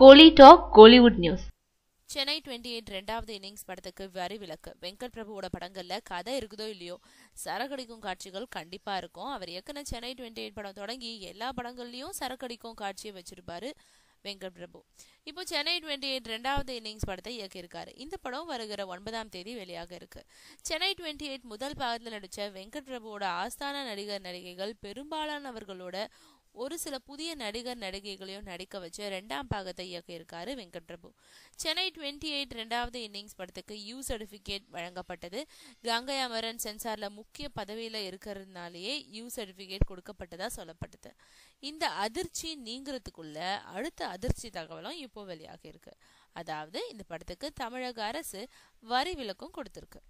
கோலி talk Kollywood news. Chennai 28 ரெண்டாவது innings படத்துக்கு வரி விலக்கு. வெங்கட் பிரபுவோட படங்கள்ல கதை இருக்குதோ இல்லையோ சரக்கடிக்கும் காட்சிகள் கண்டிப்பா இருக்கும். அவர் இயக்குன சென்னை 28 படம் தொடங்கி எல்லா படங்கள்லயும் சரக்கடிக்கும் காட்சியை வச்சிருப்பாரு வெங்கட் பிரபு. இப்போ சென்னை 28 ரெண்டாவது இன்னிங்ஸ் படத்தை இயக்கியிருக்காரு. இந்த படம் வருகிற 9ஆம் தேதி வெளியாக இருக்கு. சென்னை 28 முதல் பாகத்தில் நடிச்ச வெங்கட் பிரபுவோட ஆஸ்தான நடிகர் நடிகைகள் பெரும்பாலானவர்களோட ஒரு சில புதிய நடிகர் நடிகைகளையும் நடிக்க வச்சு 2ஆம் பாகத்தை இயக்கியிருக்காரு வெங்கட் பிரபு. சென்னை 28 ரெண்டாவது இன்னிங்ஸ் படத்துக்கு யூ சர்டிபிகேட் வழங்கப்பட்டது. கங்கை அமரன் சென்சார்ல முக்கிய பதவியில இருக்கிறதுனாலேயே யூ சர்டிபிகேட் கொடுக்கப்பட்டதா சொல்லப்பட்டது. இந்த அதிர்ச்சி நீங்கிறதுக்குள்ள அடுத்த அதிர்ச்சி தகவலும் இப்போ வெளியாக இருக்கு. அதாவது இந்த படத்துக்கு தமிழக அரசு வரி விலக்கும் கொடுத்திருக்கு.